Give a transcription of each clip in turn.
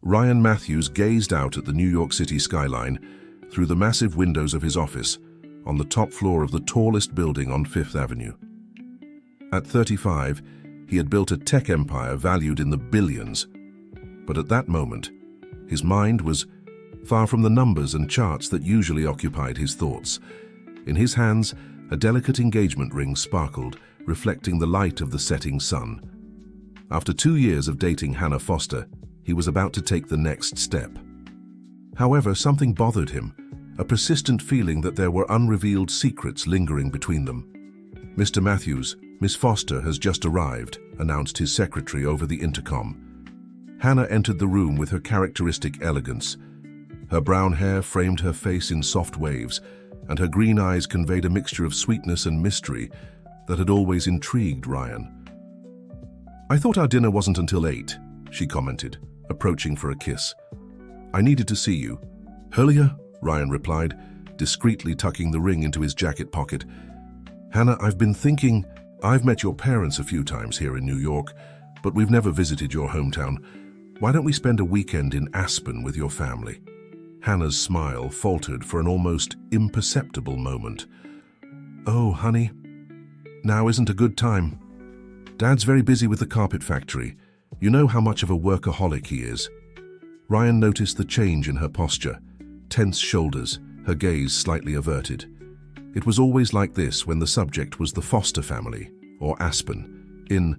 Ryan Matthews gazed out at the New York City skyline through the massive windows of his office on the top floor of the tallest building on Fifth Avenue. At 35, he had built a tech empire valued in the billions. But at that moment, his mind was far from the numbers and charts that usually occupied his thoughts. In his hands, a delicate engagement ring sparkled, reflecting the light of the setting sun. After 2 years of dating Hannah Foster, he was about to take the next step. However, something bothered him, a persistent feeling that there were unrevealed secrets lingering between them. "Mr. Matthews, Miss Foster has just arrived," announced his secretary over the intercom. Hannah entered the room with her characteristic elegance. Her brown hair framed her face in soft waves, and her green eyes conveyed a mixture of sweetness and mystery that had always intrigued Ryan. "I thought our dinner wasn't until 8, she commented, approaching for a kiss. "I needed to see you." "Earlier?" Ryan replied, discreetly tucking the ring into his jacket pocket. "Hannah, I've been thinking, I've met your parents a few times here in New York, but we've never visited your hometown. Why don't we spend a weekend in Aspen with your family?" Hannah's smile faltered for an almost imperceptible moment. "Oh, honey, now isn't a good time. Dad's very busy with the carpet factory. You know how much of a workaholic he is." Ryan noticed the change in her posture, tense shoulders, her gaze slightly averted. It was always like this when the subject was the Foster family, or Aspen. In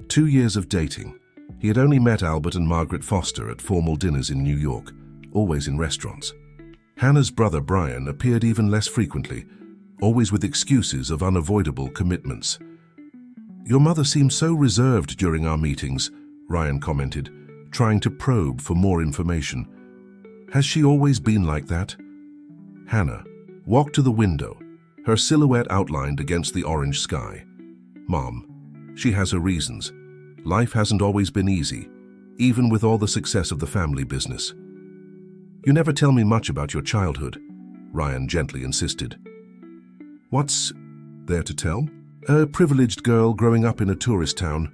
2 years of dating, he had only met Albert and Margaret Foster at formal dinners in New York, always in restaurants. Hannah's brother Brian appeared even less frequently, always with excuses of unavoidable commitments. "Your mother seemed so reserved during our meetings," Ryan commented, trying to probe for more information. "Has she always been like that?" Hannah walked to the window, her silhouette outlined against the orange sky. "Mom, she has her reasons. Life hasn't always been easy, even with all the success of the family business." "You never tell me much about your childhood," Ryan gently insisted. "What's there to tell? A privileged girl growing up in a tourist town."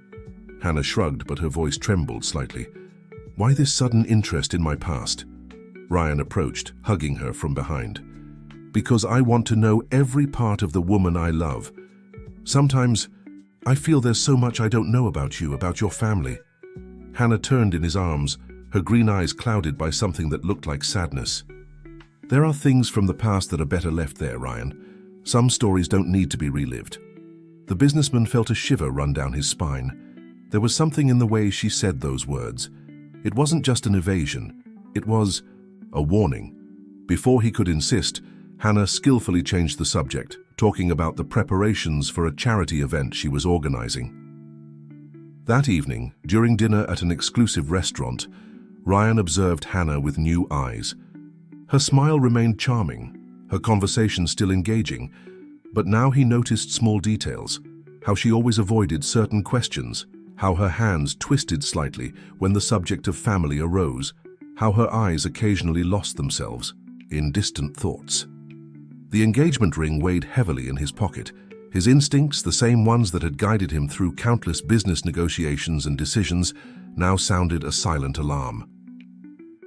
Hannah shrugged, but her voice trembled slightly. "Why this sudden interest in my past?" Ryan approached, hugging her from behind. "Because I want to know every part of the woman I love. Sometimes I feel there's so much I don't know about you, about your family." Hannah turned in his arms, her green eyes clouded by something that looked like sadness. "There are things from the past that are better left there, Ryan. Some stories don't need to be relived." The businessman felt a shiver run down his spine. There was something in the way she said those words. It wasn't just an evasion, it was a warning. Before he could insist, Hannah skillfully changed the subject, talking about the preparations for a charity event she was organizing. That evening, during dinner at an exclusive restaurant, Ryan observed Hannah with new eyes. Her smile remained charming, her conversation still engaging, but now he noticed small details, how she always avoided certain questions, how her hands twisted slightly when the subject of family arose, how her eyes occasionally lost themselves in distant thoughts. The engagement ring weighed heavily in his pocket. His instincts, the same ones that had guided him through countless business negotiations and decisions, now sounded a silent alarm.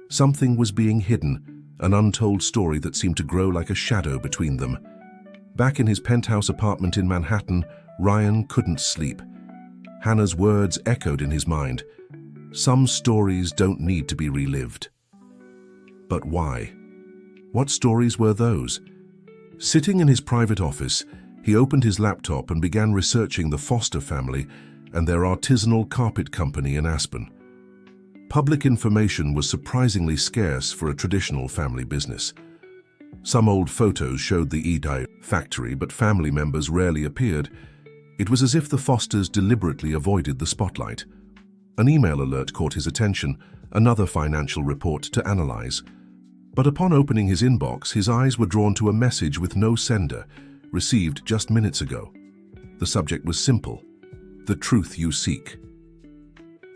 Something was being hidden, an untold story that seemed to grow like a shadow between them. Back in his penthouse apartment in Manhattan, Ryan couldn't sleep. Hannah's words echoed in his mind. Some stories don't need to be relived. But why? What stories were those? Sitting in his private office, he opened his laptop and began researching the Foster family and their artisanal carpet company in Aspen. Public information was surprisingly scarce for a traditional family business. Some old photos showed the Everythi factory, but family members rarely appeared. It was as if the Fosters deliberately avoided the spotlight. An email alert caught his attention, another financial report to analyze. But upon opening his inbox, his eyes were drawn to a message with no sender, received just minutes ago. The subject was simple: the truth you seek.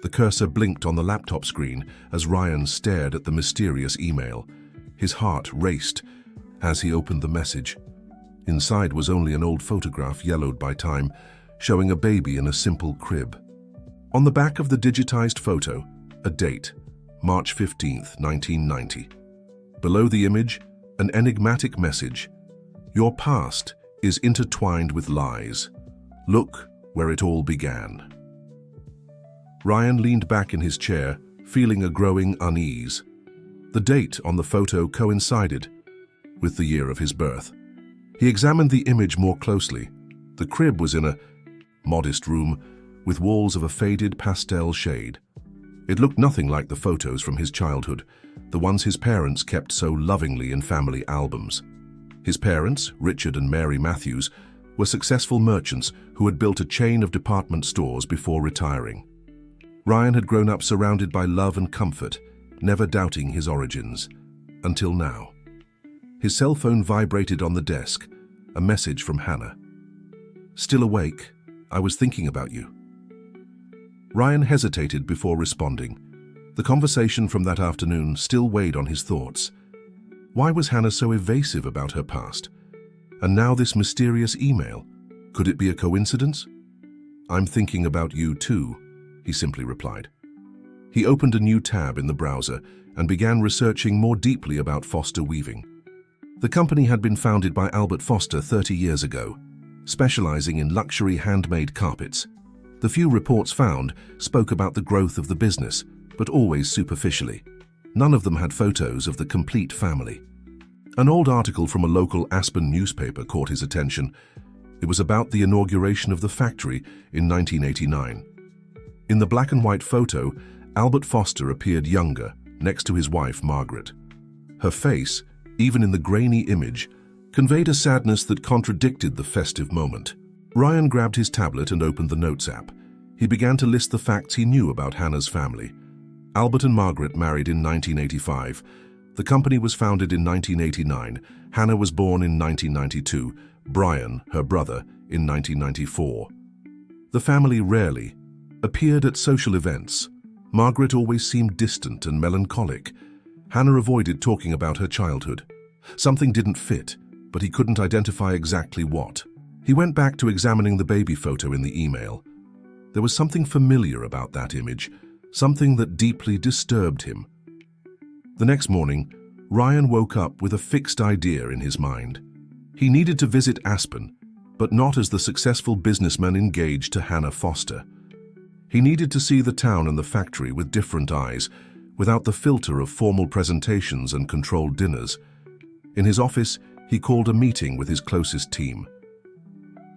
The cursor blinked on the laptop screen as Ryan stared at the mysterious email. His heart raced as he opened the message. Inside was only an old photograph yellowed by time, showing a baby in a simple crib. On the back of the digitized photo, a date, March 15th, 1990. Below the image, an enigmatic message. Your past is intertwined with lies. Look where it all began. Ryan leaned back in his chair, feeling a growing unease. The date on the photo coincided with the year of his birth. He examined the image more closely. The crib was in a modest room with walls of a faded pastel shade. It looked nothing like the photos from his childhood, the ones his parents kept so lovingly in family albums. His parents, Richard and Mary Matthews, were successful merchants who had built a chain of department stores before retiring. Ryan had grown up surrounded by love and comfort, never doubting his origins, until now. His cell phone vibrated on the desk, a message from Hannah. Still awake, I was thinking about you. Ryan hesitated before responding. The conversation from that afternoon still weighed on his thoughts. Why was Hannah so evasive about her past? And now this mysterious email. Could it be a coincidence? I'm thinking about you too, he simply replied. He opened a new tab in the browser and began researching more deeply about Foster Weaving. The company had been founded by Albert Foster 30 years ago, specializing in luxury handmade carpets. The few reports found spoke about the growth of the business, but always superficially. None of them had photos of the complete family. An old article from a local Aspen newspaper caught his attention. It was about the inauguration of the factory in 1989. In the black and white photo, Albert Foster appeared younger, next to his wife Margaret. Her face, even in the grainy image, conveyed a sadness that contradicted the festive moment. Ryan grabbed his tablet and opened the Notes app. He began to list the facts he knew about Hannah's family. Albert and Margaret married in 1985. The company was founded in 1989. Hannah was born in 1992. Brian, her brother, in 1994. The family rarely appeared at social events. Margaret always seemed distant and melancholic. Hannah avoided talking about her childhood. Something didn't fit, but he couldn't identify exactly what. He went back to examining the baby photo in the email. There was something familiar about that image, something that deeply disturbed him. The next morning, Ryan woke up with a fixed idea in his mind. He needed to visit Aspen, but not as the successful businessman engaged to Hannah Foster. He needed to see the town and the factory with different eyes, without the filter of formal presentations and controlled dinners. In his office, he called a meeting with his closest team.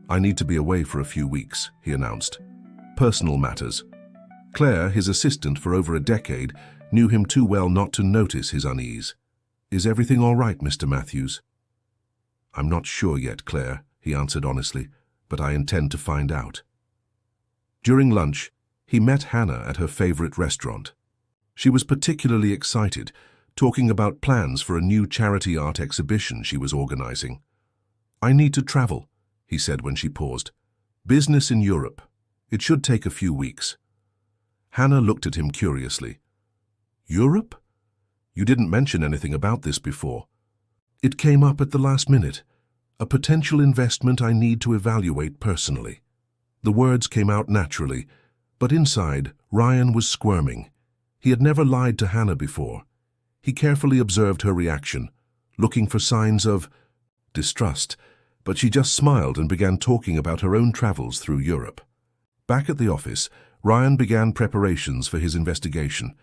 I need to be away for a few weeks, he announced. Personal matters. Claire, his assistant for over a decade, knew him too well not to notice his unease. Is everything all right, Mr. Matthews? I'm not sure yet, Claire, he answered honestly, but I intend to find out. During lunch, he met Hannah at her favorite restaurant. She was particularly excited, talking about plans for a new charity art exhibition she was organizing. I need to travel, he said when she paused. Business in Europe. It should take a few weeks. Hannah looked at him curiously. Europe? You didn't mention anything about this before. It came up at the last minute. A potential investment I need to evaluate personally. The words came out naturally, but inside, Ryan was squirming. He had never lied to Hannah before. He carefully observed her reaction, looking for signs of distrust, but she just smiled and began talking about her own travels through Europe. Back at the office, Ryan began preparations for his investigation.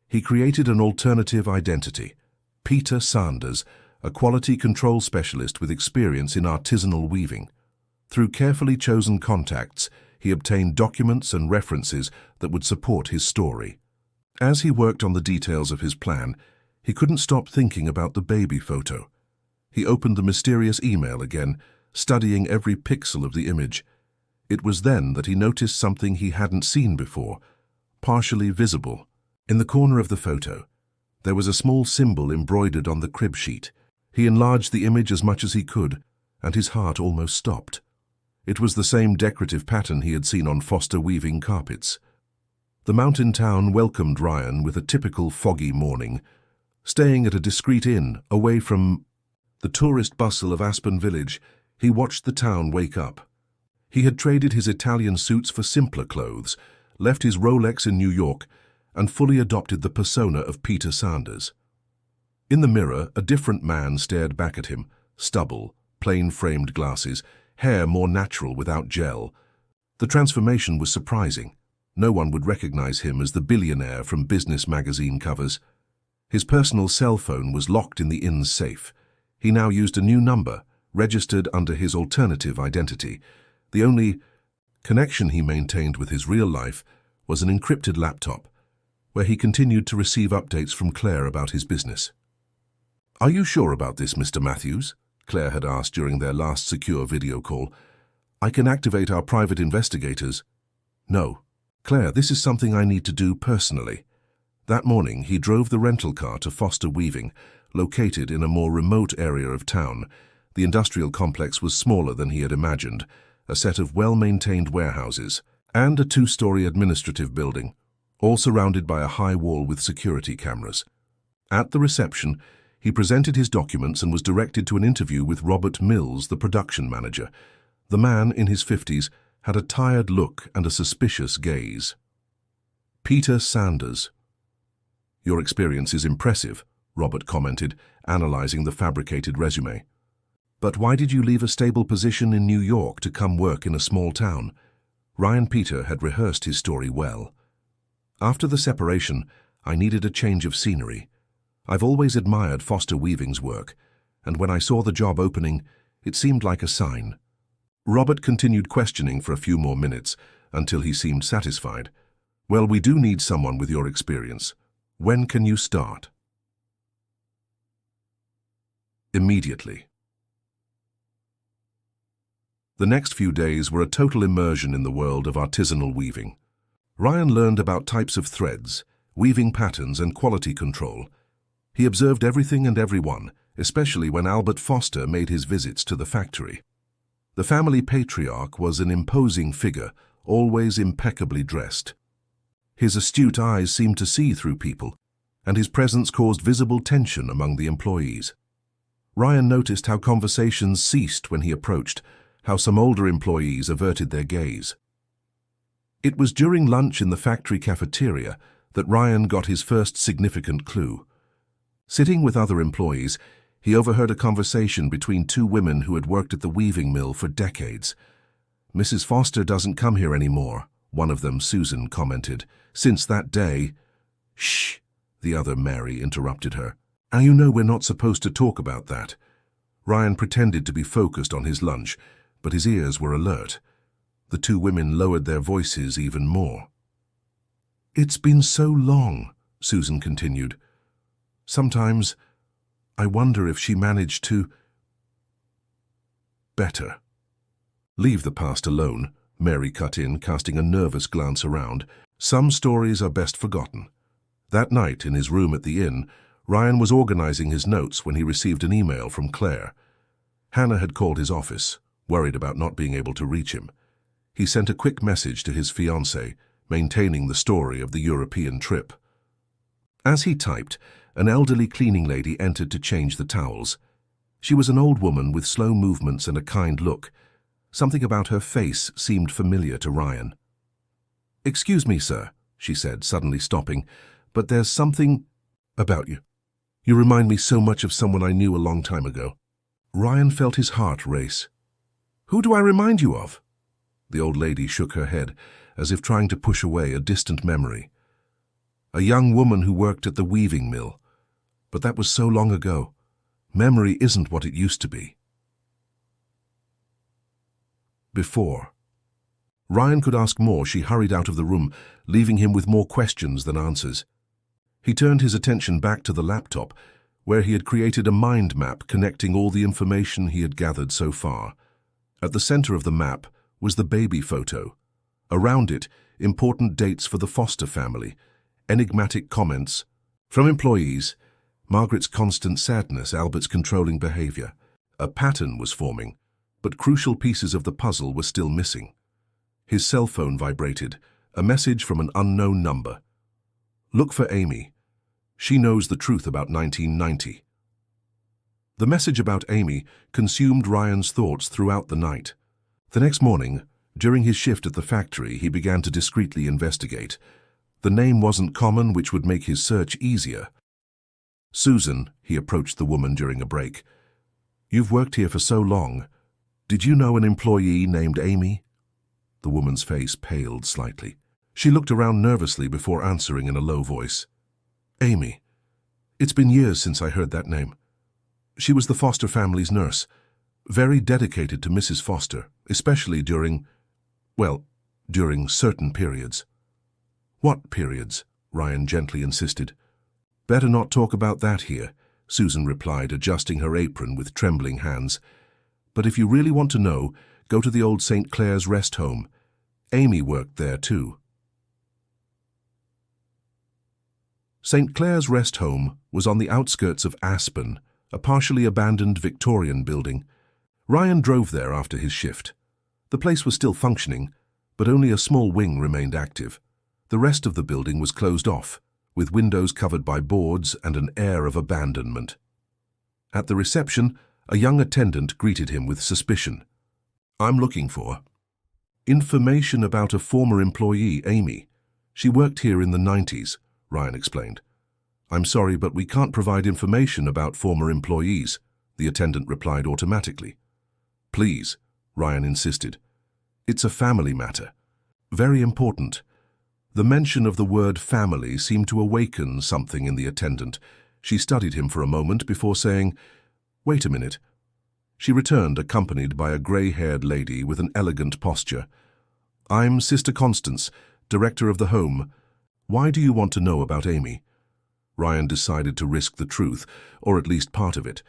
He created an alternative identity, Peter Sanders, a quality control specialist with experience in artisanal weaving. Through carefully chosen contacts, he obtained documents and references that would support his story. As he worked on the details of his plan, he couldn't stop thinking about the baby photo. He opened the mysterious email again, studying every pixel of the image. It was then that he noticed something he hadn't seen before, partially visible. In the corner of the photo, there was a small symbol embroidered on the crib sheet. He enlarged the image as much as he could, and his heart almost stopped. It was the same decorative pattern he had seen on Foster Weaving carpets. The mountain town welcomed Ryan with a typical foggy morning. Staying at a discreet inn, away from the tourist bustle of Aspen Village, he watched the town wake up. He had traded his Italian suits for simpler clothes, left his Rolex in New York, and fully adopted the persona of Peter Sanders. In the mirror, a different man stared back at him, stubble, plain-framed glasses, hair more natural without gel. The transformation was surprising. No one would recognize him as the billionaire from business magazine covers. His personal cell phone was locked in the inn's safe. He now used a new number, registered under his alternative identity. The only connection he maintained with his real life was an encrypted laptop, where he continued to receive updates from Claire about his business. "Are you sure about this, Mr. Matthews?" Claire had asked during their last secure video call. "I can activate our private investigators." "No. Claire, this is something I need to do personally." That morning, he drove the rental car to Foster Weaving, located in a more remote area of town. The industrial complex was smaller than he had imagined, a set of well-maintained warehouses, and a two-story administrative building, all surrounded by a high wall with security cameras. At the reception, he presented his documents and was directed to an interview with Robert Mills, the production manager. The man, in his 50s, had a tired look and a suspicious gaze. "Peter Sanders." "Your experience is impressive," Robert commented, analyzing the fabricated resume. "But why did you leave a stable position in New York to come work in a small town?" Ryan Peter had rehearsed his story well. "After the separation, I needed a change of scenery. I've always admired Foster Weaving's work, and when I saw the job opening, it seemed like a sign." Robert continued questioning for a few more minutes, until he seemed satisfied. "Well, we do need someone with your experience. When can you start?" "Immediately." The next few days were a total immersion in the world of artisanal weaving. Ryan learned about types of threads, weaving patterns, and quality control. He observed everything and everyone, especially when Albert Foster made his visits to the factory. The family patriarch was an imposing figure, always impeccably dressed. His astute eyes seemed to see through people, and his presence caused visible tension among the employees. Ryan noticed how conversations ceased when he approached, how some older employees averted their gaze. It was during lunch in the factory cafeteria that Ryan got his first significant clue. Sitting with other employees, he overheard a conversation between two women who had worked at the weaving mill for decades. "Mrs. Foster doesn't come here anymore," one of them, Susan, commented. "Since that day—" "Shh," the other, Mary, interrupted her. "Now you know we're not supposed to talk about that." Ryan pretended to be focused on his lunch, but his ears were alert. The two women lowered their voices even more. "It's been so long," Susan continued. "Sometimes I wonder if she managed to better." "Leave the past alone," Mary cut in, casting a nervous glance around. "Some stories are best forgotten." That night, in his room at the inn, Ryan was organizing his notes when he received an email from Claire. Hannah had called his office, worried about not being able to reach him. He sent a quick message to his fiancée, maintaining the story of the European trip. As he typed, an elderly cleaning lady entered to change the towels. She was an old woman with slow movements and a kind look. Something about her face seemed familiar to Ryan. "Excuse me, sir," she said, suddenly stopping, "but there's something about you. You remind me so much of someone I knew a long time ago." Ryan felt his heart race. "Who do I remind you of?" The old lady shook her head, as if trying to push away a distant memory. "A young woman who worked at the weaving mill. But that was so long ago. Memory isn't what it used to be." Before Ryan could ask more, she hurried out of the room, leaving him with more questions than answers. He turned his attention back to the laptop, where he had created a mind map connecting all the information he had gathered so far. At the center of the map was the baby photo. Around it, important dates for the Foster family, enigmatic comments from employees, Margaret's constant sadness, Albert's controlling behavior. A pattern was forming, but crucial pieces of the puzzle were still missing. His cell phone vibrated, a message from an unknown number. "Look for Amy. She knows the truth about 1990. The message about Amy consumed Ryan's thoughts throughout the night. The next morning, during his shift at the factory, he began to discreetly investigate. The name wasn't common, which would make his search easier. "Susan," he approached the woman during a break. "You've worked here for so long. Did you know an employee named Amy?" The woman's face paled slightly. She looked around nervously before answering in a low voice. "Amy. It's been years since I heard that name. She was the Foster family's nurse, very dedicated to Mrs. Foster, especially during certain periods." "What periods?" Ryan gently insisted. "Better not talk about that here," Susan replied, adjusting her apron with trembling hands. "But if you really want to know, go to the old St. Clair's rest home. Amy worked there too." St. Clair's rest home was on the outskirts of Aspen, a partially abandoned Victorian building. Ryan drove there after his shift. The place was still functioning, but only a small wing remained active. The rest of the building was closed off, with windows covered by boards and an air of abandonment. At the reception, a young attendant greeted him with suspicion. "I'm looking for information about a former employee, Amy. She worked here in the 90s, Ryan explained. "I'm sorry, but we can't provide information about former employees," the attendant replied automatically. "Please," Ryan insisted. "It's a family matter. Very important." The mention of the word family seemed to awaken something in the attendant. She studied him for a moment before saying, "Wait a minute." She returned, accompanied by a grey-haired lady with an elegant posture. "I'm Sister Constance, director of the home. Why do you want to know about Amy?" Ryan decided to risk the truth, or at least part of it.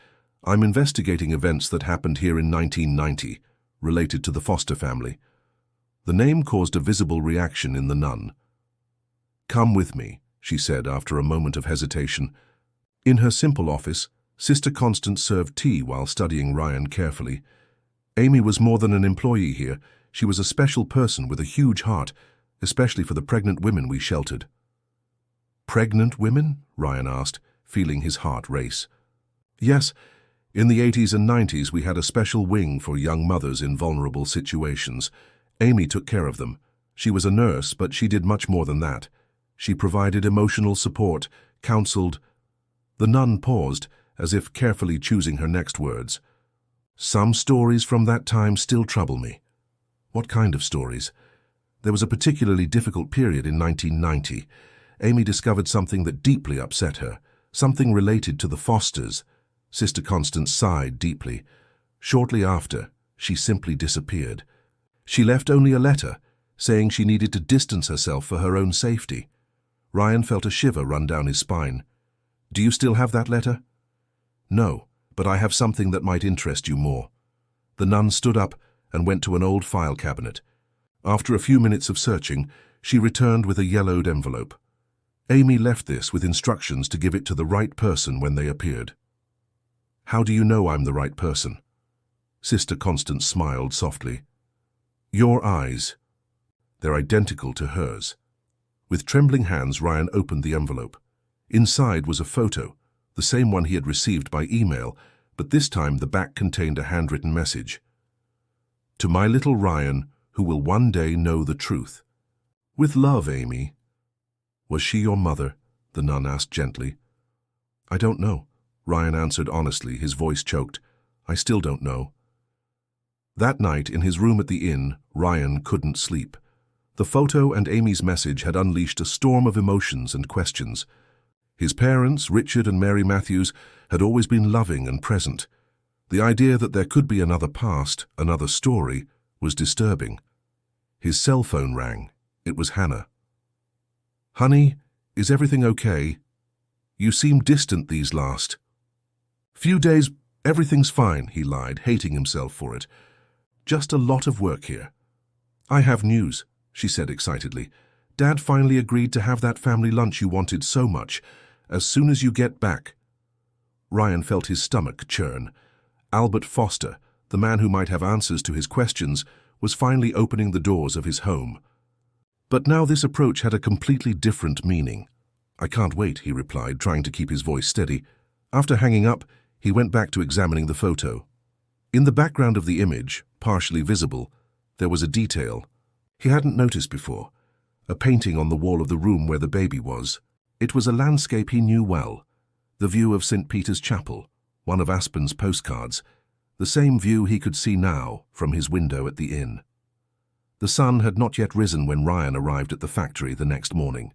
"I'm investigating events that happened here in 1990, related to the Foster family." The name caused a visible reaction in the nun. "Come with me," she said after a moment of hesitation. In her simple office, Sister Constance served tea while studying Ryan carefully. Amy was more than an employee here. She was a special person with a huge heart, especially for the pregnant women we sheltered. "Pregnant women?" Ryan asked, feeling his heart race. "Yes. In the 80s and 90s we had a special wing for young mothers in vulnerable situations. Amy took care of them. She was a nurse, but she did much more than that. She provided emotional support, counseled." The nun paused, as if carefully choosing her next words. "Some stories from that time still trouble me." "What kind of stories?" "There was a particularly difficult period in 1990. Amy discovered something that deeply upset her, something related to the Fosters." Sister Constance sighed deeply. "Shortly after, she simply disappeared. She left only a letter, saying she needed to distance herself for her own safety." Ryan felt a shiver run down his spine. "Do you still have that letter?" "No, but I have something that might interest you more." The nun stood up and went to an old file cabinet. After a few minutes of searching, she returned with a yellowed envelope. "Amy left this with instructions to give it to the right person when they appeared." "How do you know I'm the right person?" Sister Constance smiled softly. "Your eyes. They're identical to hers." With trembling hands, Ryan opened the envelope. Inside was a photo, the same one he had received by email, but this time the back contained a handwritten message. "To my little Ryan, who will one day know the truth. With love, Amy." "Was she your mother?" the nun asked gently. "I don't know," Ryan answered honestly, his voice choked. "I still don't know." That night, in his room at the inn, Ryan couldn't sleep. The photo and Amy's message had unleashed a storm of emotions and questions. His parents, Richard and Mary Matthews, had always been loving and present. The idea that there could be another past, another story, was disturbing. His cell phone rang. It was Hannah. "Honey, is everything okay? You seem distant these last few days." "Everything's fine," he lied, hating himself for it. "Just a lot of work here." "I have news," she said excitedly. "Dad finally agreed to have that family lunch you wanted so much, as soon as you get back." Ryan felt his stomach churn. Albert Foster, the man who might have answers to his questions, was finally opening the doors of his home. But now this approach had a completely different meaning. "I can't wait," he replied, trying to keep his voice steady. After hanging up, he went back to examining the photo. In the background of the image, partially visible, there was a detail he hadn't noticed before. a painting on the wall of the room where the baby was. It was a landscape he knew well, the view of St. Peter's Chapel, one of Aspen's postcards, the same view he could see now from his window at the inn. The sun had not yet risen when Ryan arrived at the factory the next morning.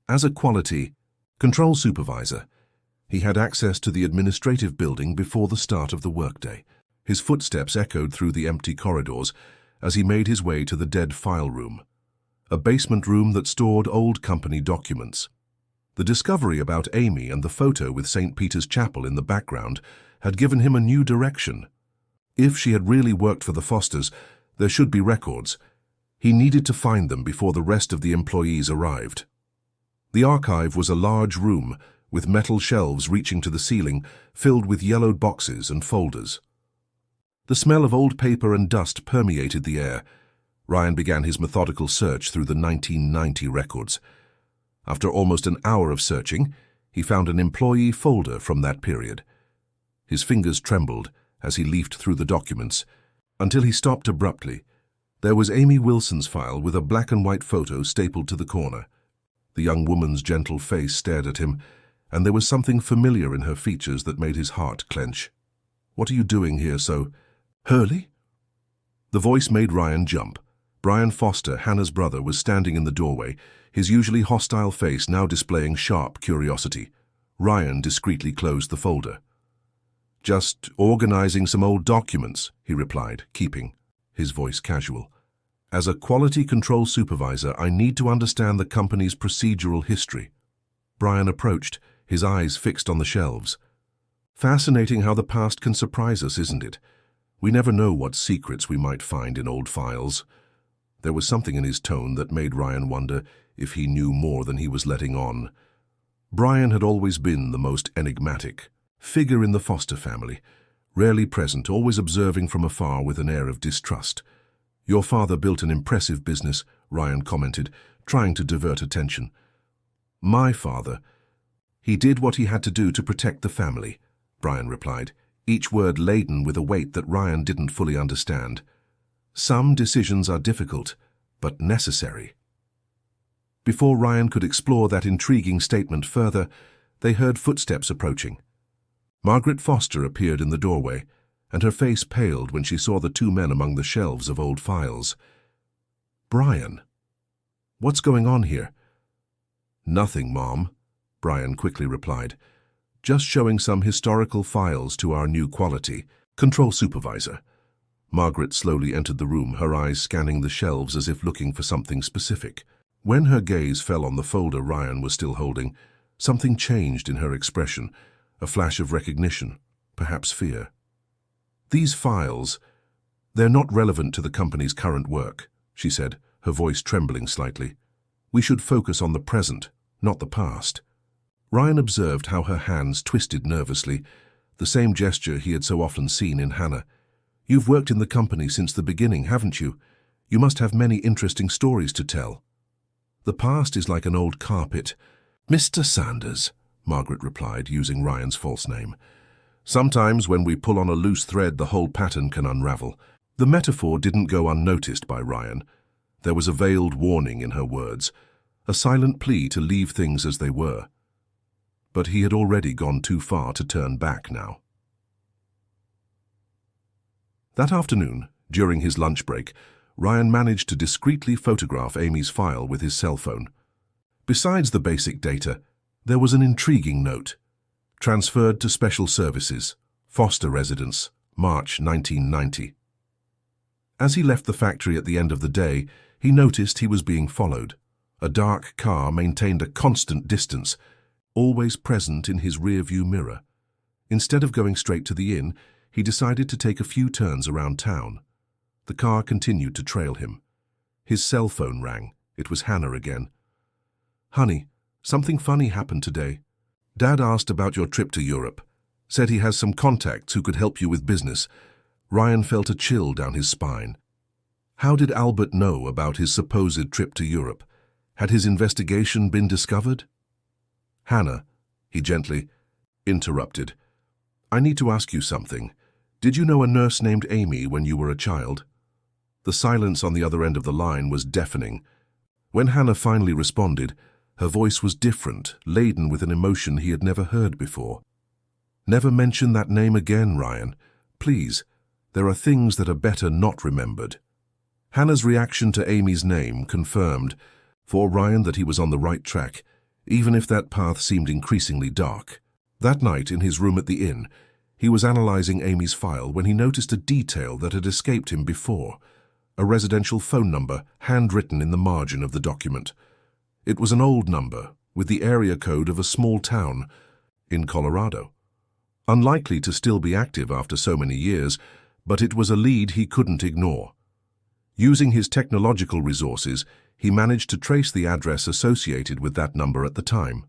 As a quality control supervisor, he had access to the administrative building before the start of the workday. His footsteps echoed through the empty corridors as he made his way to the dead file room, a basement room that stored old company documents. The discovery about Amy and the photo with St. Peter's Chapel in the background had given him a new direction. If she had really worked for the Fosters, there should be records. He needed to find them before the rest of the employees arrived. The archive was a large room with metal shelves reaching to the ceiling, filled with yellowed boxes and folders. The smell of old paper and dust permeated the air. Ryan began his methodical search through the 1990 records. After almost an hour of searching, he found an employee folder from that period. His fingers trembled as he leafed through the documents, until he stopped abruptly. There was Amy Wilson's file with a black and white photo stapled to the corner. The young woman's gentle face stared at him, and there was something familiar in her features that made his heart clench. "What are you doing here so early?" The voice made Ryan jump. Brian Foster, Hannah's brother, was standing in the doorway, his usually hostile face now displaying sharp curiosity. Ryan discreetly closed the folder. "Just organizing some old documents," he replied, keeping his voice casual. "As a quality control supervisor, I need to understand the company's procedural history." Brian approached, his eyes fixed on the shelves. "Fascinating how the past can surprise us, isn't it? We never know what secrets we might find in old files." There was something in his tone that made Ryan wonder if he knew more than he was letting on. Brian had always been the most enigmatic figure in the Foster family, rarely present, always observing from afar with an air of distrust. "Your father built an impressive business," Ryan commented, trying to divert attention. "My father. He did what he had to do to protect the family," Brian replied, each word laden with a weight that Ryan didn't fully understand. "Some decisions are difficult, but necessary." Before Ryan could explore that intriguing statement further, they heard footsteps approaching. Margaret Foster appeared in the doorway, and her face paled when she saw the two men among the shelves of old files. "Brian, what's going on here?" "Nothing, Mom," Brian quickly replied. "Just showing some historical files to our new quality control supervisor." Margaret slowly entered the room, her eyes scanning the shelves as if looking for something specific. When her gaze fell on the folder Ryan was still holding, something changed in her expression, a flash of recognition, perhaps fear. "These files, they're not relevant to the company's current work," she said, her voice trembling slightly. "We should focus on the present, not the past." Ryan observed how her hands twisted nervously, the same gesture he had so often seen in Hannah. "You've worked in the company since the beginning, haven't you? You must have many interesting stories to tell." "The past is like an old carpet." "Mr. Sanders," Margaret replied, using Ryan's false name. "Sometimes when we pull on a loose thread, the whole pattern can unravel." The metaphor didn't go unnoticed by Ryan. There was a veiled warning in her words, a silent plea to leave things as they were. But he had already gone too far to turn back now. That afternoon, during his lunch break, Ryan managed to discreetly photograph Amy's file with his cell phone. Besides the basic data, there was an intriguing note. "Transferred to Special Services, Foster Residence, March 1990. As he left the factory at the end of the day, he noticed he was being followed. A dark car maintained a constant distance, always present in his rear-view mirror. Instead of going straight to the inn, he decided to take a few turns around town. The car continued to trail him. His cell phone rang. It was Hannah again. "Honey, something funny happened today. Dad asked about your trip to Europe. Said he has some contacts who could help you with business." Ryan felt a chill down his spine. How did Albert know about his supposed trip to Europe? Had his investigation been discovered? "Hannah," he gently interrupted. "I need to ask you something. Did you know a nurse named Amy when you were a child?" The silence on the other end of the line was deafening. When Hannah finally responded, her voice was different, laden with an emotion he had never heard before. "Never mention that name again, Ryan. Please, there are things that are better not remembered." Hannah's reaction to Amy's name confirmed for Ryan that he was on the right track, even if that path seemed increasingly dark. That night, in his room at the inn, he was analyzing Amy's file when he noticed a detail that had escaped him before: a residential phone number handwritten in the margin of the document. It was an old number, with the area code of a small town in Colorado. Unlikely to still be active after so many years, but it was a lead he couldn't ignore. Using his technological resources, he managed to trace the address associated with that number at the time.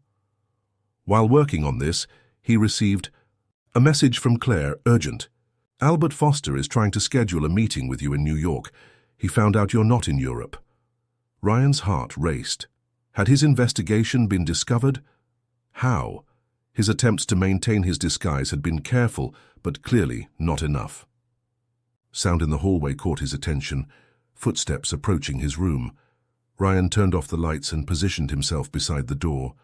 While working on this, he received a message from Claire, urgent. "Albert Foster is trying to schedule a meeting with you in New York. He found out you're not in Europe." Ryan's heart raced. Had his investigation been discovered? How? His attempts to maintain his disguise had been careful, but clearly not enough. Sound in the hallway caught his attention, footsteps approaching his room. Ryan turned off the lights and positioned himself beside the door.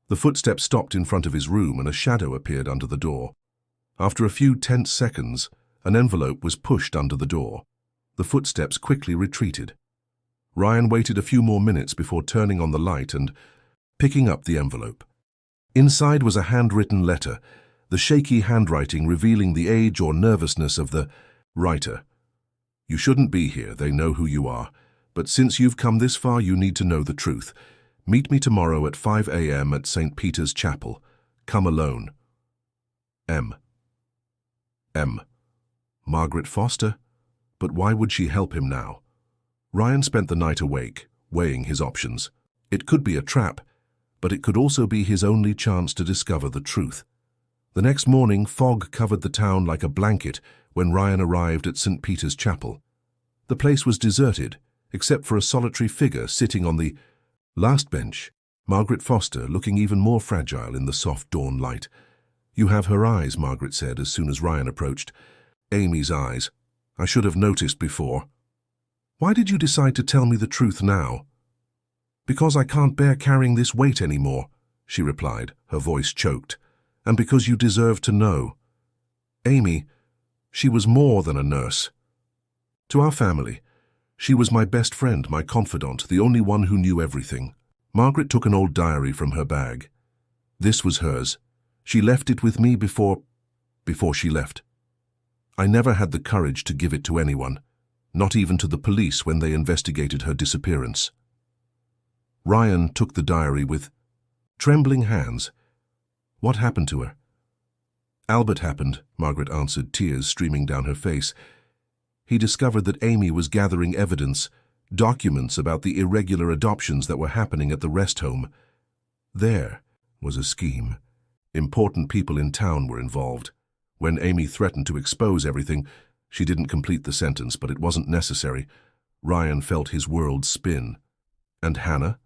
The footsteps stopped in front of his room and a shadow appeared under the door. After a few tense seconds, an envelope was pushed under the door. The footsteps quickly retreated. Ryan waited a few more minutes before turning on the light and picking up the envelope. Inside was a handwritten letter, the shaky handwriting revealing the age or nervousness of the writer. "You shouldn't be here, they know who you are. But since you've come this far, you need to know the truth. Meet me tomorrow at 5 a.m. at St. Peter's Chapel. Come alone. M. Margaret Foster? But why would she help him now? Ryan spent the night awake, weighing his options. It could be a trap, but it could also be his only chance to discover the truth. The next morning, fog covered the town like a blanket when Ryan arrived at St. Peter's Chapel. The place was deserted, except for a solitary figure sitting on the last bench, Margaret Foster, looking even more fragile in the soft dawn light. "You have her eyes," Margaret said as soon as Ryan approached. "Amy's eyes. I should have noticed before." "Why did you decide to tell me the truth now?" "Because I can't bear carrying this weight anymore," she replied, her voice choked. "And because you deserve to know. Amy, she was more than a nurse. To our family, she was my best friend, my confidant, the only one who knew everything." Margaret took an old diary from her bag. This was hers. She left it with me before she left. I never had the courage to give it to anyone, not even to the police when they investigated her disappearance. Ryan took the diary with trembling hands. "What happened to her?" "Albert happened," Margaret answered, tears streaming down her face. "He discovered that Amy was gathering evidence, documents about the irregular adoptions that were happening at the rest home. There was a scheme. Important people in town were involved. When Amy threatened to expose everything," she didn't complete the sentence, but it wasn't necessary. Ryan felt his world spin. "And Hannah?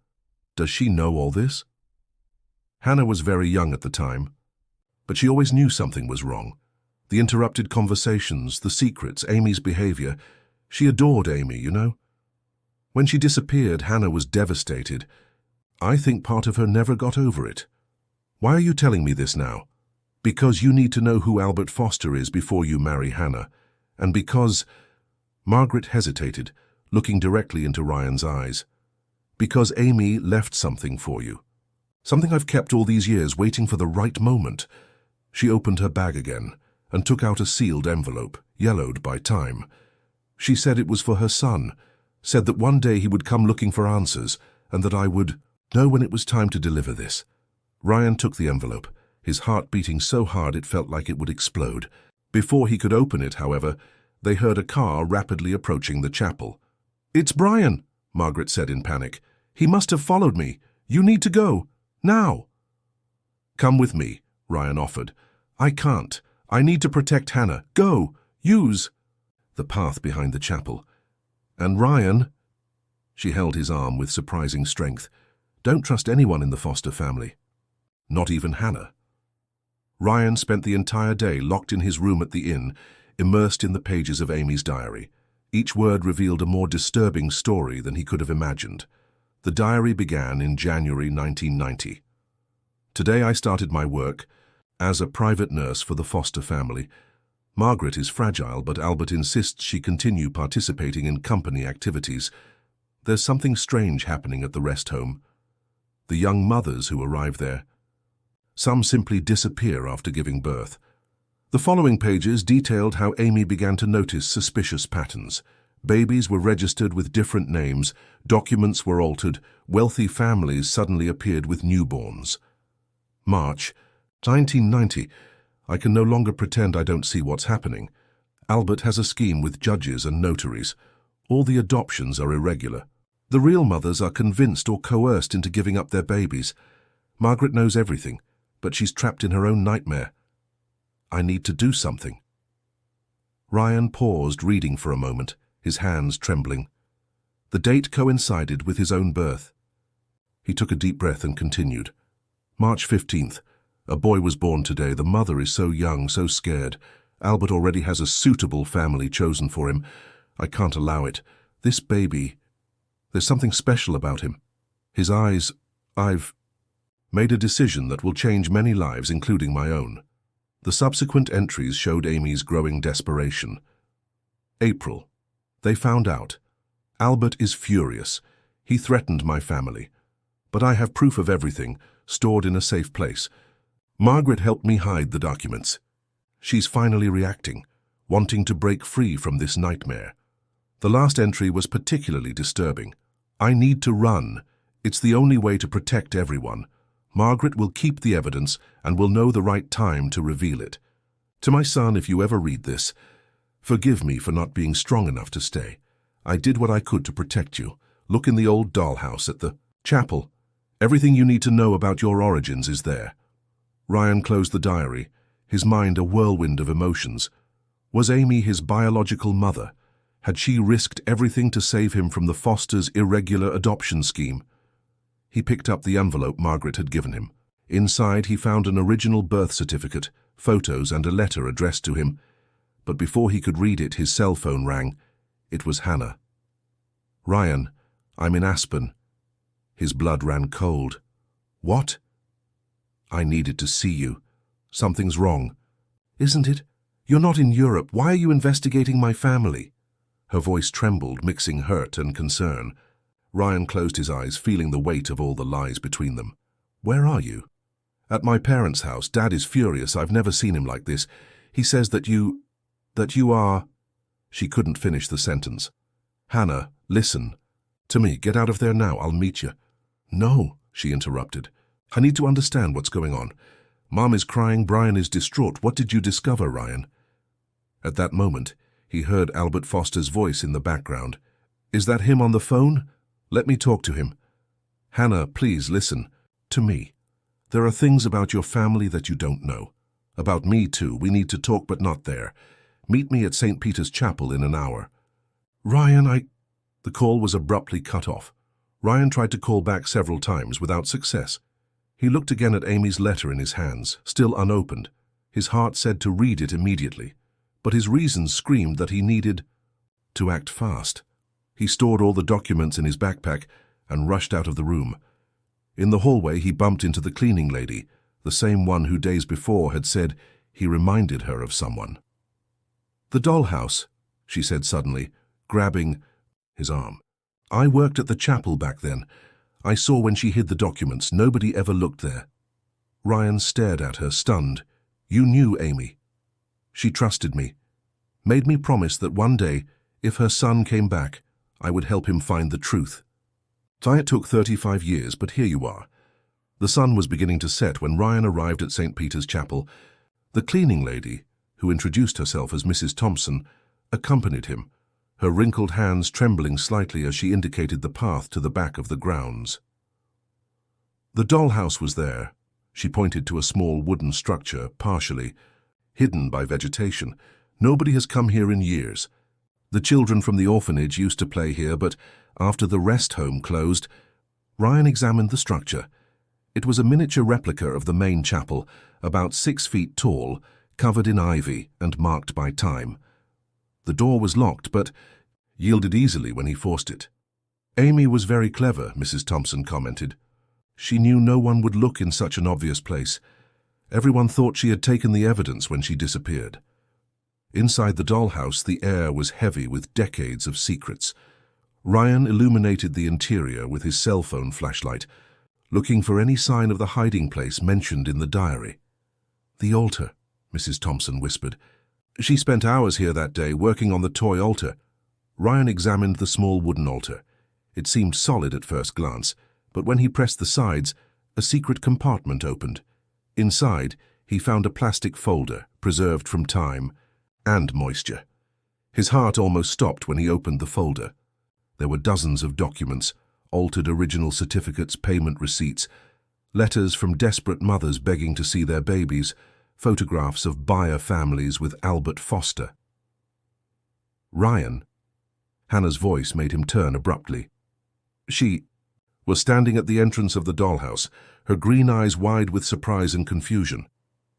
Does she know all this?" Hannah was very young at the time, but she always knew something was wrong. The interrupted conversations, the secrets, Amy's behavior. She adored Amy, you know. When she disappeared, Hannah was devastated. I think part of her never got over it. "Why are you telling me this now?" "Because you need to know who Albert Foster is before you marry Hannah. And because—" Margaret hesitated, looking directly into Ryan's eyes. "Because Amy left something for you. Something I've kept all these years, waiting for the right moment." She opened her bag again and took out a sealed envelope, yellowed by time. She said it was for her son, said that one day he would come looking for answers, and that I would know when it was time to deliver this. Ryan took the envelope, his heart beating so hard it felt like it would explode. Before he could open it, however, they heard a car rapidly approaching the chapel. "It's Brian," Margaret said in panic. "He must have followed me. You need to go. Now." "Come with me," Ryan offered. "I can't. I need to protect Hannah. Go. Use the path behind the chapel. And Ryan—" She held his arm with surprising strength. "Don't trust anyone in the Foster family. Not even Hannah." Ryan spent the entire day locked in his room at the inn, immersed in the pages of Amy's diary. Each word revealed a more disturbing story than he could have imagined. The diary began in January 1990. Today I started my work as a private nurse for the foster family. Margaret is fragile, but Albert insists she continue participating in company activities. There's something strange happening at the rest home. The young mothers who arrive there, some simply disappear after giving birth. The following pages detailed how Amy began to notice suspicious patterns. Babies were registered with different names, documents were altered, wealthy families suddenly appeared with newborns. March 1990. I can no longer pretend I don't see what's happening. Albert has a scheme with judges and notaries. All the adoptions are irregular. The real mothers are convinced or coerced into giving up their babies. Margaret knows everything, but she's trapped in her own nightmare. I need to do something. Ryan paused, reading for a moment, his hands trembling. The date coincided with his own birth. He took a deep breath and continued. March 15th. A boy was born today. The mother is so young, so scared. Albert already has a suitable family chosen for him. I can't allow it. This baby, there's something special about him. His eyes, I've made a decision that will change many lives, including my own. The subsequent entries showed Amy's growing desperation. April. They found out. Albert is furious. He threatened my family. But I have proof of everything, stored in a safe place. Margaret helped me hide the documents. She's finally reacting, wanting to break free from this nightmare. The last entry was particularly disturbing. I need to run. It's the only way to protect everyone. Margaret will keep the evidence and will know the right time to reveal it. To my son, if you ever read this, forgive me for not being strong enough to stay. I did what I could to protect you. Look in the old dollhouse at the chapel. Everything you need to know about your origins is there. Ryan closed the diary, his mind a whirlwind of emotions. Was Amy his biological mother? Had she risked everything to save him from the Fosters' irregular adoption scheme? He picked up the envelope Margaret had given him. Inside he found an original birth certificate, photos and a letter addressed to him. But before he could read it, his cell phone rang. It was Hannah. Ryan, I'm in Aspen. His blood ran cold. What? I needed to see you. Something's wrong. Isn't it? You're not in Europe. Why are you investigating my family? Her voice trembled, mixing hurt and concern. Ryan closed his eyes, feeling the weight of all the lies between them. Where are you? At my parents' house. Dad is furious. I've never seen him like this. He says that you are... She couldn't finish the sentence. Hannah, listen. To me. Get out of there now. I'll meet you. No, she interrupted. I need to understand what's going on. Mom is crying. Brian is distraught. What did you discover, Ryan? At that moment, he heard Albert Foster's voice in the background. Is that him on the phone? Let me talk to him. Hannah, please listen. To me. There are things about your family that you don't know. About me, too. We need to talk, but not there. Meet me at St. Peter's Chapel in an hour. Ryan, The call was abruptly cut off. Ryan tried to call back several times without success. He looked again at Amy's letter in his hands, still unopened. His heart said to read it immediately, but his reason screamed that he needed to act fast. He stored all the documents in his backpack and rushed out of the room. In the hallway, he bumped into the cleaning lady, the same one who days before had said he reminded her of someone. The dollhouse, she said suddenly, grabbing his arm. I worked at the chapel back then. I saw when she hid the documents. Nobody ever looked there. Ryan stared at her, stunned. You knew Amy. She trusted me, made me promise that one day, if her son came back, I would help him find the truth. It took 35 years, but here you are. The sun was beginning to set when Ryan arrived at St. Peter's Chapel. The cleaning lady, who introduced herself as Mrs. Thompson, accompanied him, her wrinkled hands trembling slightly as she indicated the path to the back of the grounds. The dollhouse was there. She pointed to a small wooden structure, partially hidden by vegetation. Nobody has come here in years. The children from the orphanage used to play here, but after the rest home closed, Ryan examined the structure. It was a miniature replica of the main chapel, about 6 feet tall, covered in ivy and marked by time. The door was locked, but yielded easily when he forced it. Amy was very clever, Mrs. Thompson commented. She knew no one would look in such an obvious place. Everyone thought she had taken the evidence when she disappeared. Inside the dollhouse, the air was heavy with decades of secrets. Ryan illuminated the interior with his cell phone flashlight, looking for any sign of the hiding place mentioned in the diary. The altar, Mrs. Thompson whispered. She spent hours here that day working on the toy altar. Ryan examined the small wooden altar. It seemed solid at first glance, but when he pressed the sides, a secret compartment opened. Inside, he found a plastic folder, preserved from time and moisture. His heart almost stopped when he opened the folder. There were dozens of documents, altered original certificates, payment receipts, letters from desperate mothers begging to see their babies, photographs of buyer families with Albert Foster. Ryan? Hannah's voice made him turn abruptly. She was standing at the entrance of the dollhouse, her green eyes wide with surprise and confusion.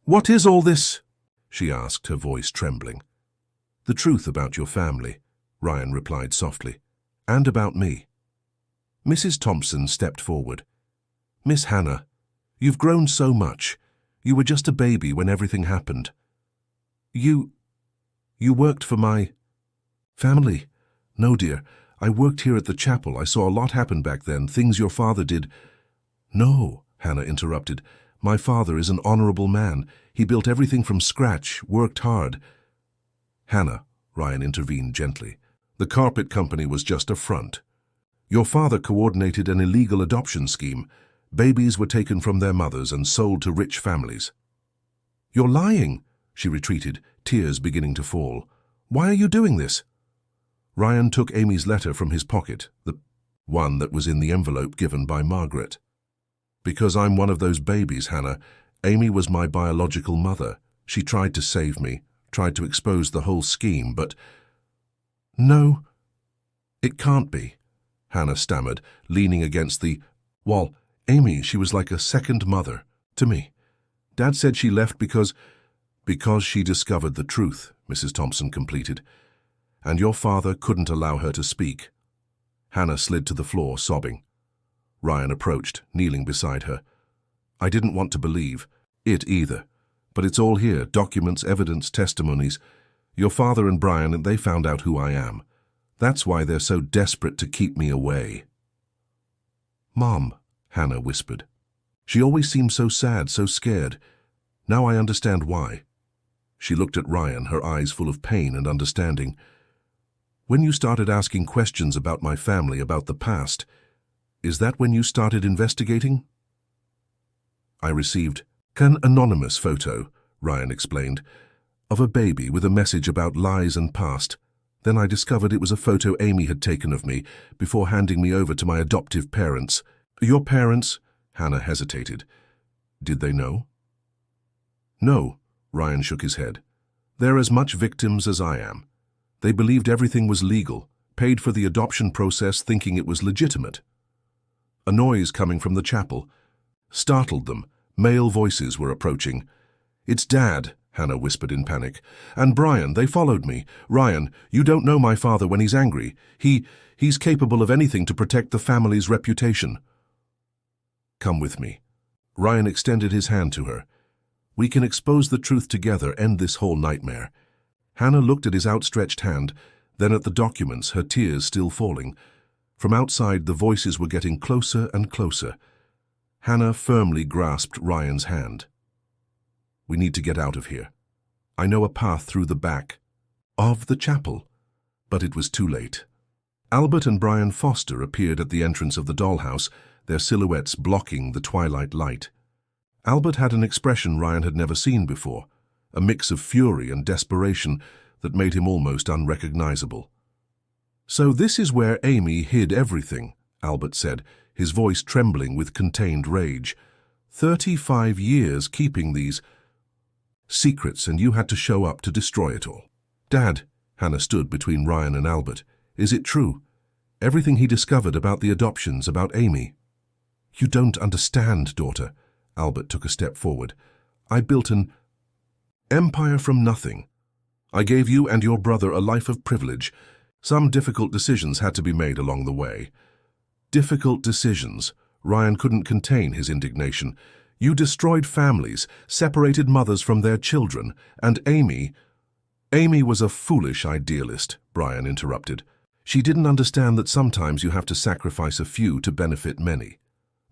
"What is all this?" she asked, her voice trembling. "The truth about your family," Ryan replied softly, "and about me." Mrs. Thompson stepped forward. "Miss Hannah, you've grown so much. You were just a baby when everything happened. You worked for my family." "No, dear. I worked here at the chapel. I saw a lot happen back then, things your father did." "No," Hannah interrupted. "My father is an honorable man. He built everything from scratch, worked hard." "Hannah," Ryan intervened gently, "the carpet company was just a front. Your father coordinated an illegal adoption scheme. Babies were taken from their mothers and sold to rich families." "You're lying," she retreated, tears beginning to fall. "Why are you doing this?" Ryan took Amy's letter from his pocket, the one that was in the envelope given by Margaret. "Because I'm one of those babies, Hannah. Amy was my biological mother. She tried to save me, tried to expose the whole scheme, but—" "No, it can't be," Hannah stammered, leaning against the wall. "Amy, she was like a second mother to me. Dad said she left because she discovered the truth," Mrs. Thompson completed. "And your father couldn't allow her to speak." Hannah slid to the floor, sobbing. Ryan approached, kneeling beside her. "I didn't want to believe it either, but it's all here, documents, evidence, testimonies. Your father and Brian, they found out who I am. That's why they're so desperate to keep me away." "Mom," Hannah whispered. "She always seemed so sad, so scared. Now I understand why." She looked at Ryan, her eyes full of pain and understanding. "When you started asking questions about my family, about the past, is that when you started investigating?" "I received an anonymous photo," Ryan explained, "of a baby with a message about lies and past. Then I discovered it was a photo Amy had taken of me before handing me over to my adoptive parents." "Your parents?" Hannah hesitated. "Did they know?" "No," Ryan shook his head. "They're as much victims as I am. They believed everything was legal, paid for the adoption process thinking it was legitimate." A noise coming from the chapel startled them. Male voices were approaching. "It's Dad," Hannah whispered in panic. "And Brian, they followed me. Ryan, you don't know my father when he's angry. He's capable of anything to protect the family's reputation." "Come with me." Ryan extended his hand to her. "We can expose the truth together, end this whole nightmare." Hannah looked at his outstretched hand, then at the documents, her tears still falling. From outside, the voices were getting closer and closer. Hannah firmly grasped Ryan's hand. "We need to get out of here. I know a path through the back of the chapel." But it was too late. Albert and Brian Foster appeared at the entrance of the dollhouse, their silhouettes blocking the twilight light. Albert had an expression Ryan had never seen before, a mix of fury and desperation that made him almost unrecognizable. "So this is where Amy hid everything," Albert said, his voice trembling with contained rage. 35 years keeping these secrets, and you had to show up to destroy it all." "Dad," Hannah stood between Ryan and Albert, "is it true? Everything he discovered about the adoptions, about Amy?" "You don't understand, daughter." Albert took a step forward. "I built an empire from nothing. I gave you and your brother a life of privilege. Some difficult decisions had to be made along the way. Difficult decisions. Ryan couldn't contain his indignation. You destroyed families, separated mothers from their children, and Amy was a foolish idealist, Brian interrupted. She didn't understand that sometimes you have to sacrifice a few to benefit many.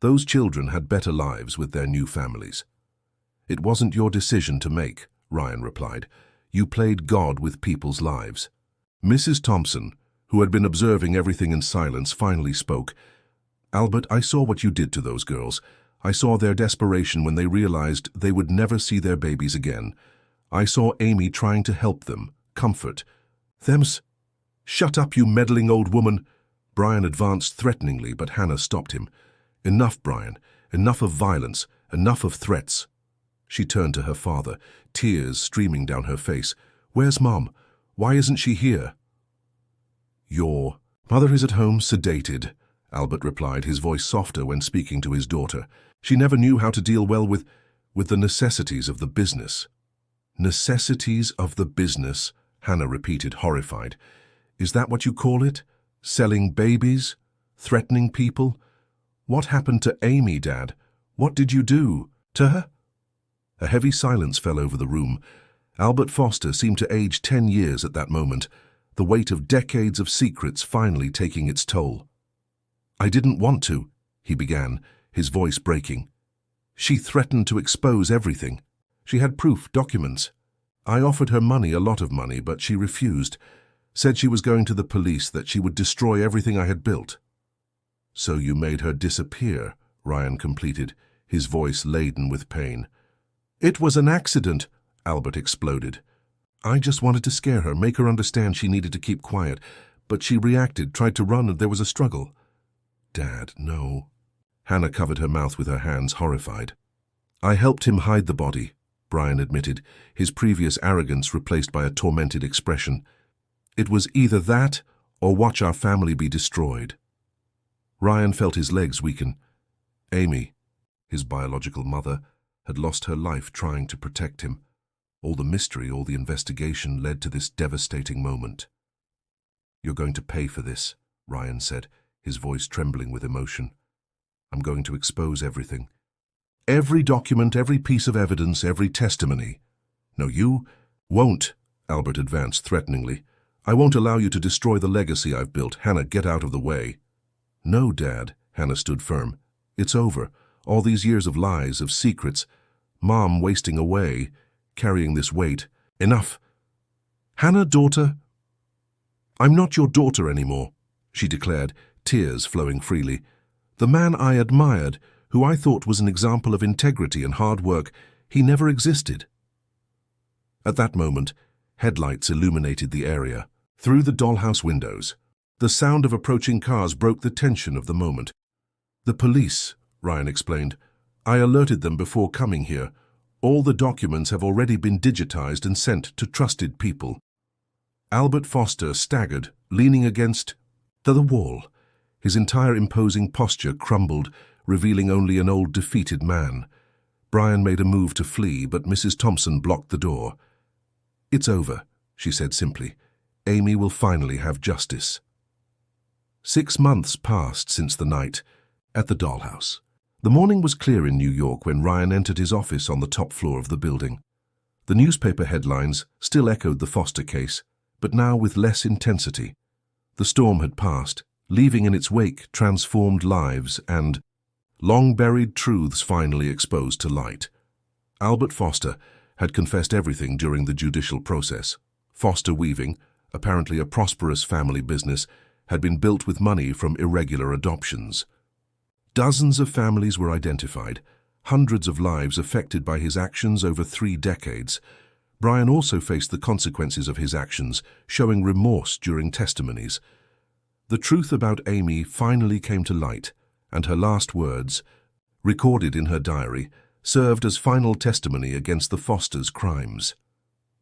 Those children had better lives with their new families. It wasn't your decision to make, Ryan replied. You played God with people's lives. Mrs. Thompson, who had been observing everything in silence, finally spoke. Albert, I saw what you did to those girls. I saw their desperation when they realized they would never see their babies again. I saw Amy trying to help them, comfort. Thems. Shut up, you meddling old woman. Brian advanced threateningly, but Hannah stopped him. Enough, Brian. Enough of violence. Enough of threats. She turned to her father, tears streaming down her face. Where's Mom? Why isn't she here? Your mother is at home, sedated, Albert replied, his voice softer when speaking to his daughter. She never knew how to deal well with the necessities of the business. Necessities of the business, Hannah repeated, horrified. Is that what you call it? Selling babies? Threatening people? What happened to Amy, Dad? What did you do to her? A heavy silence fell over the room. Albert Foster seemed to age 10 years at that moment, the weight of decades of secrets finally taking its toll. I didn't want to, he began, his voice breaking. She threatened to expose everything. She had proof, documents. I offered her money, a lot of money, but she refused. Said she was going to the police, that she would destroy everything I had built. So you made her disappear, Ryan completed, his voice laden with pain. It was an accident, Albert exploded. I just wanted to scare her, make her understand she needed to keep quiet, but she reacted, tried to run, and there was a struggle. Dad, no. Hannah covered her mouth with her hands, horrified. I helped him hide the body, Brian admitted, his previous arrogance replaced by a tormented expression. It was either that or watch our family be destroyed. Ryan felt his legs weaken. Amy, his biological mother, had lost her life trying to protect him. All the mystery, all the investigation led to this devastating moment. You're going to pay for this, Ryan said, his voice trembling with emotion. I'm going to expose everything. Every document, every piece of evidence, every testimony. No, you won't, Albert advanced threateningly. I won't allow you to destroy the legacy I've built. Hannah, get out of the way. No, Dad, Hannah stood firm. It's over. All these years of lies, of secrets. Mom wasting away, carrying this weight. Enough. Hannah, daughter. I'm not your daughter anymore, she declared, tears flowing freely. The man I admired, who I thought was an example of integrity and hard work, he never existed. At that moment, headlights illuminated the area. Through the dollhouse windows, the sound of approaching cars broke the tension of the moment. The police, Ryan explained. I alerted them before coming here. All the documents have already been digitized and sent to trusted people. Albert Foster staggered, leaning against the wall. His entire imposing posture crumbled, revealing only an old defeated man. Brian made a move to flee, but Mrs. Thompson blocked the door. It's over, she said simply. Amy will finally have justice. 6 months passed since the night at the dollhouse. The morning was clear in New York when Ryan entered his office on the top floor of the building. The newspaper headlines still echoed the Foster case, but now with less intensity. The storm had passed, leaving in its wake transformed lives and long-buried truths finally exposed to light. Albert Foster had confessed everything during the judicial process. Foster Weaving, apparently a prosperous family business, had been built with money from irregular adoptions. Dozens of families were identified, hundreds of lives affected by his actions over 3 decades. Brian also faced the consequences of his actions, showing remorse during testimonies. The truth about Amy finally came to light, and her last words, recorded in her diary, served as final testimony against the Fosters' crimes.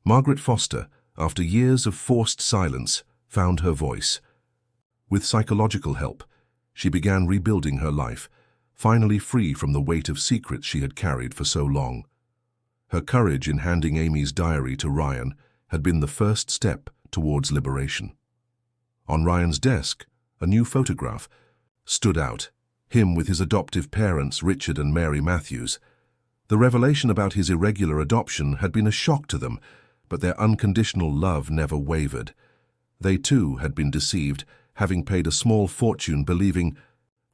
Margaret Foster, after years of forced silence, found her voice. With psychological help, she began rebuilding her life, finally free from the weight of secrets she had carried for so long. Her courage in handing Amy's diary to Ryan had been the first step towards liberation. On Ryan's desk, a new photograph, stood out. Him with his adoptive parents, Richard and Mary Matthews. The revelation about his irregular adoption had been a shock to them, but their unconditional love never wavered. They too had been deceived, having paid a small fortune believing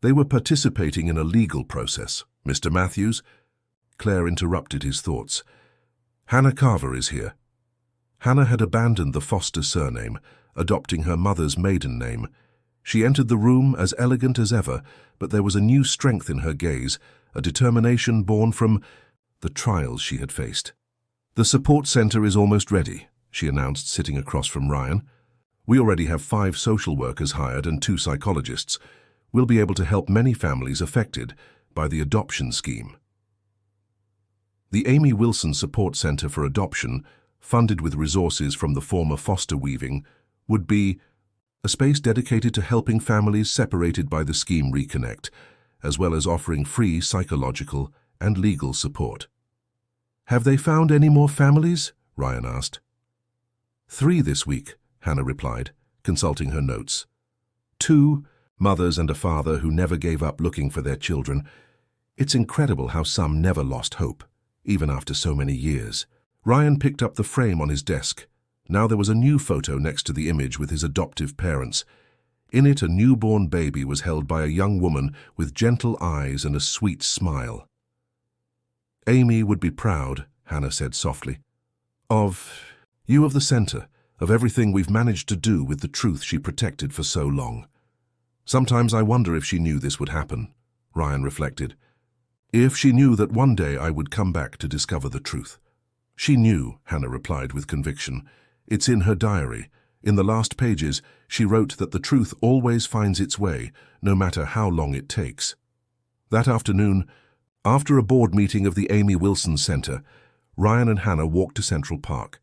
they were participating in a legal process. "Mr. Matthews?" Claire interrupted his thoughts. "Hannah Carver is here." Hannah had abandoned the Foster surname, adopting her mother's maiden name. She entered the room as elegant as ever, but there was a new strength in her gaze, a determination born from the trials she had faced. "The support center is almost ready," she announced, sitting across from Ryan. "We already have 5 social workers hired and 2 psychologists. We'll be able to help many families affected by the adoption scheme." The Amy Wilson Support Center for Adoption, funded with resources from the former Foster weaving, would be a space dedicated to helping families separated by the scheme reconnect, as well as offering free psychological and legal support. "Have they found any more families?" Ryan asked. 3 this week, Hannah replied, consulting her notes. 2 mothers and a father who never gave up looking for their children. It's incredible how some never lost hope, even after so many years. Ryan picked up the frame on his desk. Now there was a new photo next to the image with his adoptive parents. In it, a newborn baby was held by a young woman with gentle eyes and a sweet smile. "Amy would be proud," Hannah said softly, "of you, of the center, of everything we've managed to do with the truth she protected for so long." "Sometimes I wonder if she knew this would happen," Ryan reflected. "If she knew that one day I would come back to discover the truth." "She knew," Hannah replied with conviction. "It's in her diary. In the last pages, she wrote that the truth always finds its way, no matter how long it takes." That afternoon, after a board meeting of the Amy Wilson Center, Ryan and Hannah walked to Central Park.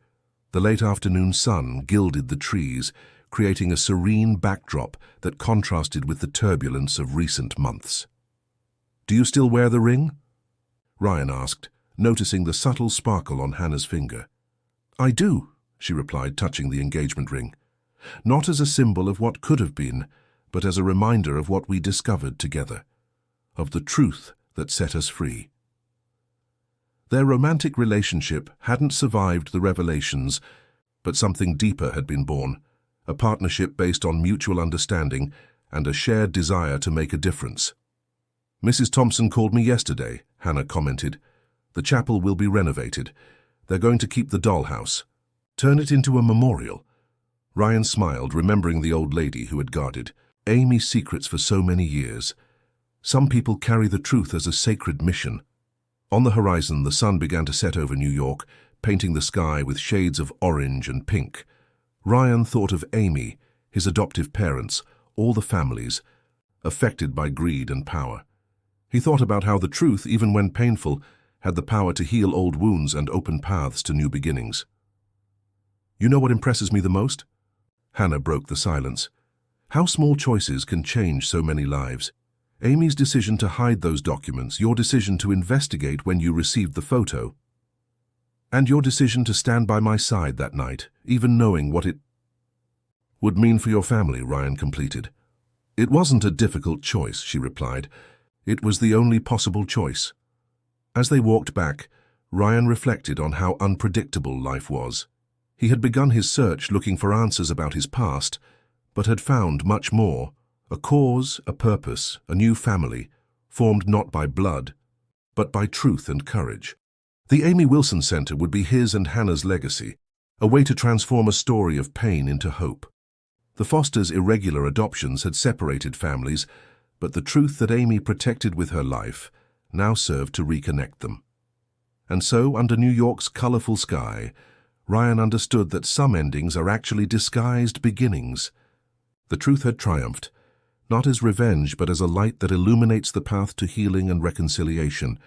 The late afternoon sun gilded the trees, creating a serene backdrop that contrasted with the turbulence of recent months. "Do you still wear the ring?" Ryan asked, noticing the subtle sparkle on Hannah's finger. "I do," she replied, touching the engagement ring. "Not as a symbol of what could have been, but as a reminder of what we discovered together, of the truth that set us free." Their romantic relationship hadn't survived the revelations, but something deeper had been born, a partnership based on mutual understanding and a shared desire to make a difference. "Mrs. Thompson called me yesterday," Hannah commented. "The chapel will be renovated. They're going to keep the dollhouse. Turn it into a memorial." Ryan smiled, remembering the old lady who had guarded Amy's secrets for so many years. Some people carry the truth as a sacred mission. On the horizon, the sun began to set over New York, painting the sky with shades of orange and pink. Ryan thought of Amy, his adoptive parents, all the families, affected by greed and power. He thought about how the truth, even when painful, had the power to heal old wounds and open paths to new beginnings. "You know what impresses me the most?" Hannah broke the silence. "How small choices can change so many lives. Amy's decision to hide those documents, your decision to investigate when you received the photo, and your decision to stand by my side that night, even knowing what it would mean for your family," Ryan completed. "It wasn't a difficult choice," she replied. "It was the only possible choice." As they walked back, Ryan reflected on how unpredictable life was. He had begun his search looking for answers about his past, but had found much more: a cause, a purpose, a new family, formed not by blood, but by truth and courage. The Amy Wilson Center would be his and Hannah's legacy, a way to transform a story of pain into hope. The Fosters' irregular adoptions had separated families, but the truth that Amy protected with her life now served to reconnect them. And so, under New York's colorful sky, Ryan understood that some endings are actually disguised beginnings. The truth had triumphed, not as revenge but as a light that illuminates the path to healing and reconciliation.